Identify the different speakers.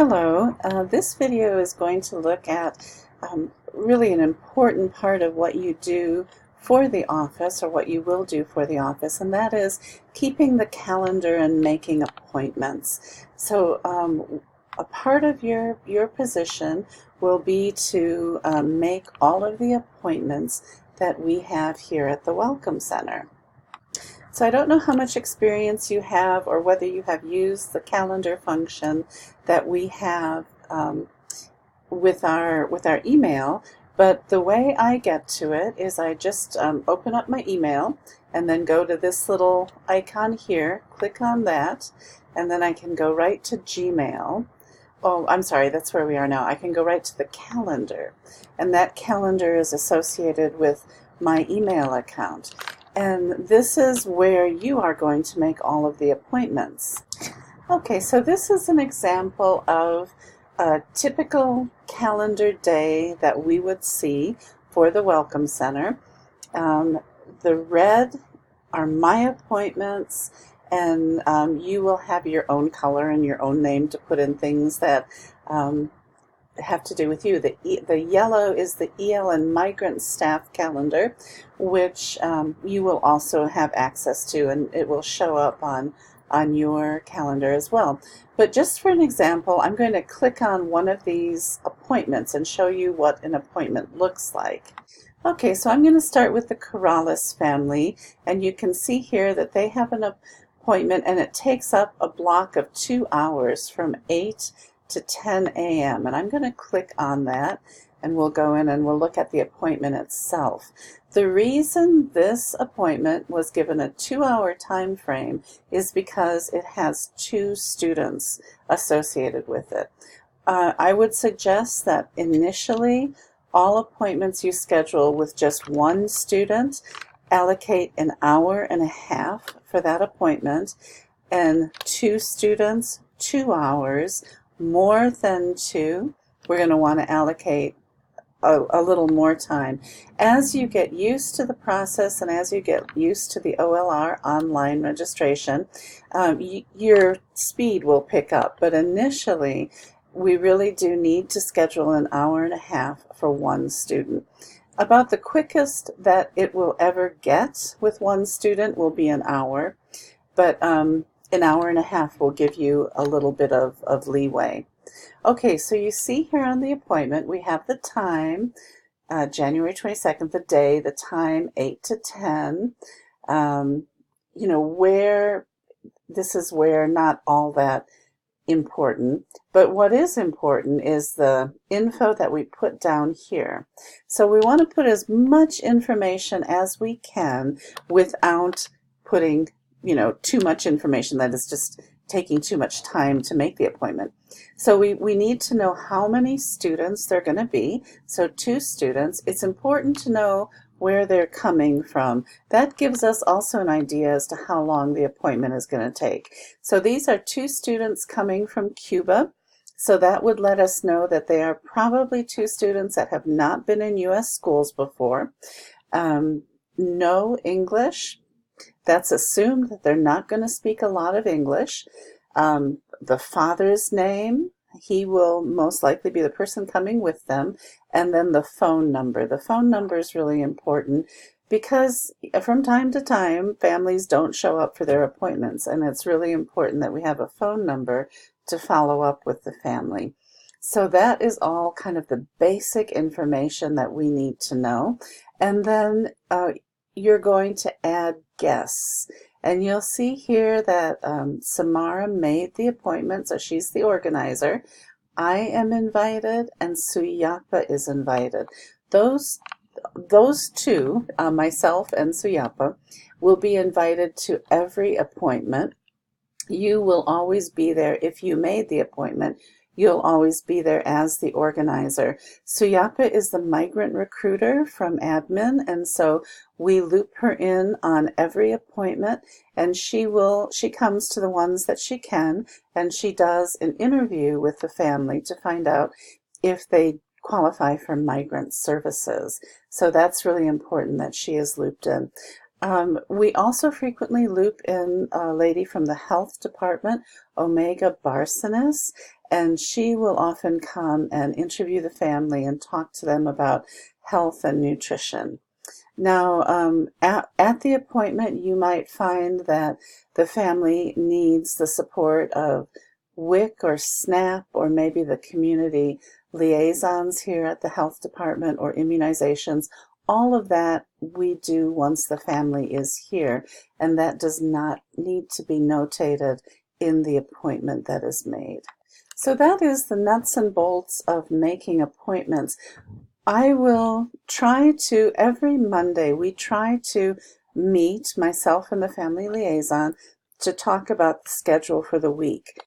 Speaker 1: Hello, this video is going to look at really an important part of what you do for the office, or what you will do for the office, and that is keeping the calendar and making appointments. So a part of your position will be to make all of the appointments that we have here at the Welcome Center. So I don't know how much experience you have or whether you have used the calendar function that we have with our email, but the way I get to it is I just open up my email and then go to this little icon here, click on that, and then I can go right to Gmail. Oh, I'm sorry, that's where we are now. I can go right to the calendar, and that calendar is associated with my email account. And this is where you are going to make all of the appointments. Okay, so this is an example of a typical calendar day that we would see for the Welcome Center. The red are my appointments, and you will have your own color and your own name to put in things that have to do with you. The yellow is the ELN Migrant Staff Calendar, which you will also have access to, and it will show up on your calendar as well. But just for an example, I'm going to click on one of these appointments and show you what an appointment looks like. Okay, so I'm going to start with the Corrales family, and you can see here that they have an appointment, and it takes up a block of 2 hours from 8 to 10 a.m. and I'm going to click on that, and we'll go in and we'll look at the appointment itself. The reason this appointment was given a 2-hour time frame is because it has 2 students associated with it. I would suggest that initially all appointments you schedule with just 1 student, allocate an hour and a half for that appointment, and 2 students, 2 hours. More than 2, we're going to want to allocate a little more time. As you get used to the process and as you get used to the OLR online registration, your speed will pick up. But initially, we really do need to schedule an hour and a half for 1 student. About the quickest that it will ever get with 1 student will be an hour, but an hour and a half will give you a little bit of leeway. Okay, so you see here on the appointment, we have the time, January 22nd, the day, the time, 8 to 10. This is where not all that important, but what is important is the info that we put down here. So we want to put as much information as we can without putting too much information that is just taking too much time to make the appointment. So we need to know how many students they're going to be. So 2 students. It's important to know where they're coming from. That gives us also an idea as to how long the appointment is going to take. So these are 2 students coming from Cuba. So that would let us know that they are probably 2 students that have not been in U.S. schools before. No English. That's assumed that they're not going to speak a lot of English. The father's name, he will most likely be the person coming with them, and then the phone number. The phone number is really important because from time to time, families don't show up for their appointments, and it's really important that we have a phone number to follow up with the family. So that is all kind of the basic information that we need to know. And then you're going to add guests. And you'll see here that Samara made the appointment, so she's the organizer. I am invited, and Suyapa is invited. Those 2, myself and Suyapa, will be invited to every appointment. You will always be there. If you made the appointment, you'll always be there as the organizer. Suyapa is the migrant recruiter from admin, and so we loop her in on every appointment, and she comes to the ones that she can, and she does an interview with the family to find out if they qualify for migrant services. So that's really important that she is looped in. We also frequently loop in a lady from the health department, Omega Barsonis, and she will often come and interview the family and talk to them about health and nutrition. Now, at the appointment, you might find that the family needs the support of WIC or SNAP, or maybe the community liaisons here at the health department, or immunizations. All of that we do once the family is here, and that does not need to be notated in the appointment that is made. So that is the nuts and bolts of making appointments. I will try to, every Monday, we try to meet, myself and the family liaison, to talk about the schedule for the week.